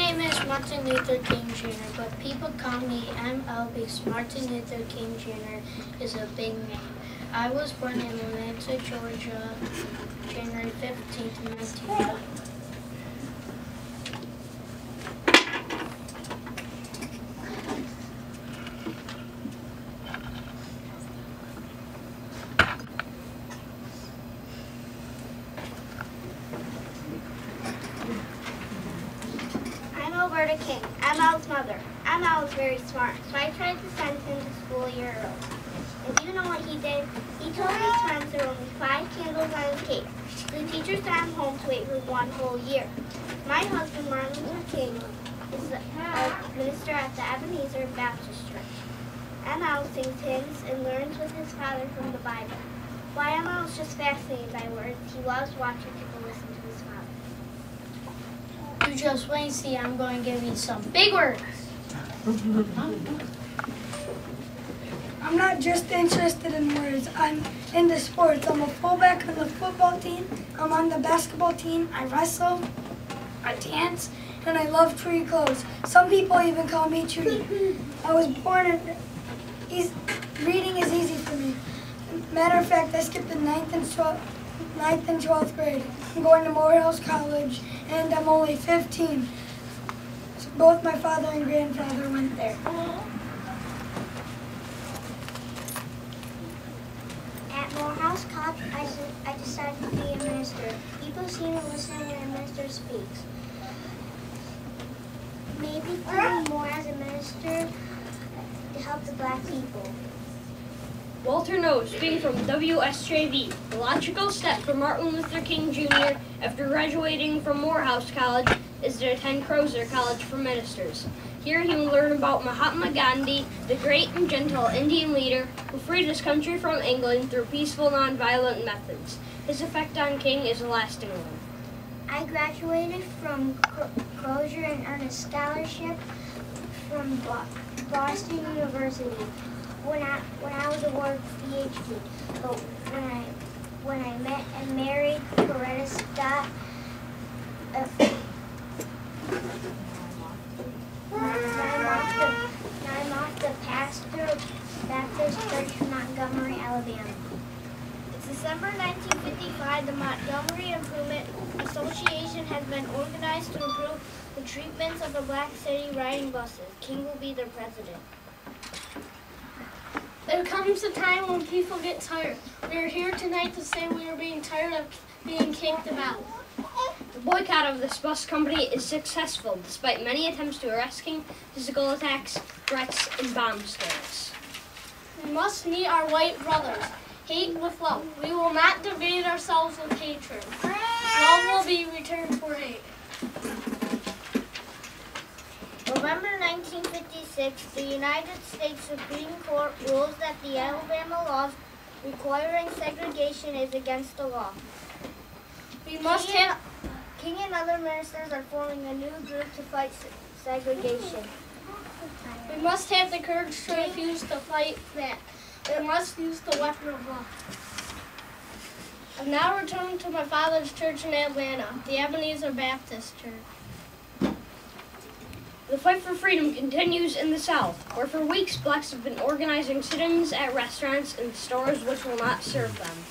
name is Martin Luther King Jr., but people call me ML because Martin Luther King Jr. is a big name. I was born in Atlanta, Georgia, January 15th, 1990. King, ML's mother. ML was very smart, so I tried to send him to school a year early. And do you know what he did? He told his friends there were only 5 candles on his cake. The teacher sent him home to wait for 1 whole year. My husband, Martin Luther King, is a minister at the Ebenezer Baptist Church. ML sings hymns and learns with his father from the Bible. While ML is just fascinated by words, he loves watching people listen to his father. You just wait and see, I'm going to give you some big words. I'm not just interested in words, I'm into sports. I'm a fullback on the football team, I'm on the basketball team, I wrestle, I dance, and I love tree clothes. Some people even call me Trudy. I was born in, reading is easy for me. Matter of fact, I skipped the 9th and 12th grade. I'm going to Morehouse College, and I'm only 15. So both my father and grandfather went there. At Morehouse College, I decided to be a minister. People seem to listen when a minister speaks. Maybe doing more as a minister to help the black people. Walter Knows, speaking from WSJV. The logical step for Martin Luther King Jr. after graduating from Morehouse College is to attend Crozer College for Ministers. Here he will learn about Mahatma Gandhi, the great and gentle Indian leader who freed his country from England through peaceful, non-violent methods. His effect on King is a lasting one. I graduated from Crozer and earned a scholarship from Boston University. When I was awarded PhD, but when I met and married Coretta Scott, I'm off the pastor Baptist Church in Montgomery, Alabama. It's December 1955. The Montgomery Improvement Association has been organized to improve the treatments of the Black City riding buses. King will be their president. There comes a time when people get tired. We are here tonight to say we are being tired of being kicked about. The boycott of this bus company is successful, despite many attempts to arrest King, physical attacks, threats, and bomb scares. We must meet our white brothers. Hate with love. We will not divide ourselves with hatred. Love will be returned for hate. November 1956, the United States Supreme Court rules that the Alabama laws requiring segregation is against the law. King and other ministers are forming a new group to fight segregation. We must have the courage to refuse to fight back. We must use the weapon of law. I'm now returning to my father's church in Atlanta, the Ebenezer Baptist Church. The fight for freedom continues in the South, where for weeks blacks have been organizing sit-ins at restaurants and stores which will not serve them.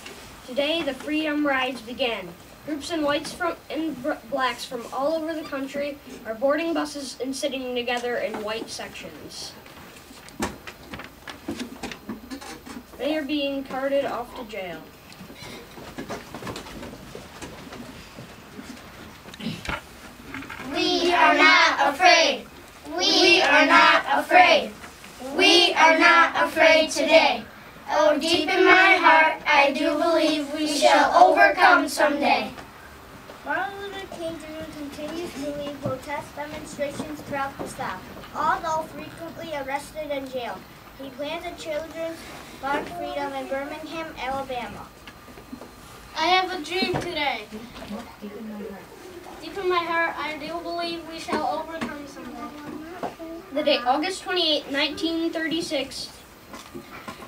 Today, the freedom rides began. Groups in whites and blacks from all over the country are boarding buses and sitting together in white sections. They are being carted off to jail. We are not afraid. We are not afraid. We are not afraid today. Oh, deep in my heart, I do believe we shall overcome someday. Martin Luther King Jr. continues to lead protest demonstrations throughout the South, although frequently arrested and jailed. He plans a children's park freedom in Birmingham, Alabama. I have a dream today. Deep in my heart, I do believe we shall overcome someday. The date, August 28, 1936,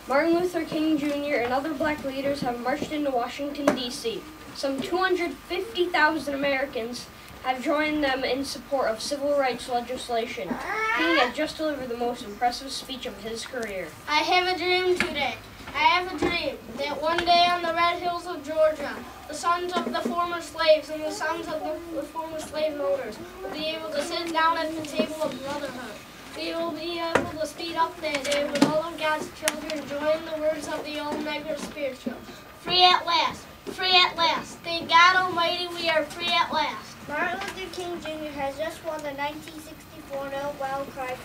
Martin Luther King Jr. and other black leaders have marched into Washington, D.C. Some 250,000 Americans have joined them in support of civil rights legislation. King had just delivered the most impressive speech of his career. I have a dream today. I have a dream that one day on the red hills of Georgia, the sons of the former slaves and the sons of the former slave owners will be able to sit down at the table of brotherhood. We will be able to speed up that day when all of God's children join the words of the old Negro spiritual. Free at last, free at last. Thank God Almighty, we are free at last. Martin Luther King Jr. has just won the 1964 Nobel Prize.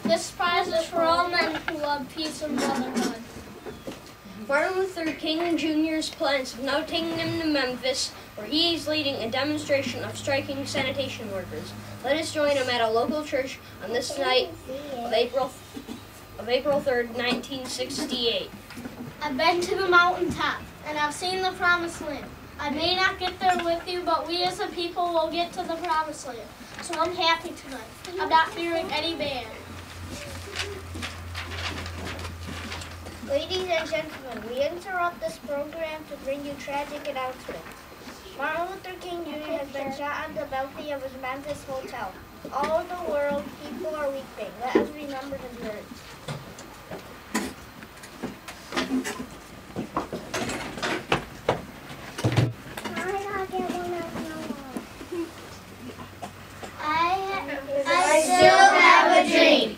This prize is for all men who love peace and brotherhood. Martin Luther King Jr.'s plans have now taken him to Memphis, where he is leading a demonstration of striking sanitation workers. Let us join him at a local church on this night of April 3rd, 1968. I've been to the mountaintop, and I've seen the promised land. I may not get there with you, but we as a people will get to the promised land. So I'm happy tonight. I'm not fearing any bad. Ladies and gentlemen, we interrupt this program to bring you tragic announcements. Martin Luther King Jr. has been shot on the balcony of his Memphis hotel. All over the world, people are weeping. Let us remember his words. I still have a dream.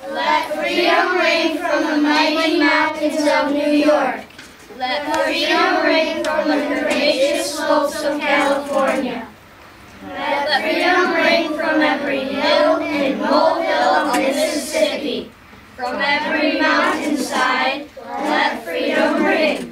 Let freedom ring from the mighty mountains of New York. Let freedom ring from the courageous slopes of California. Let freedom ring from every hill and molehill of Mississippi. From every mountainside, let freedom ring.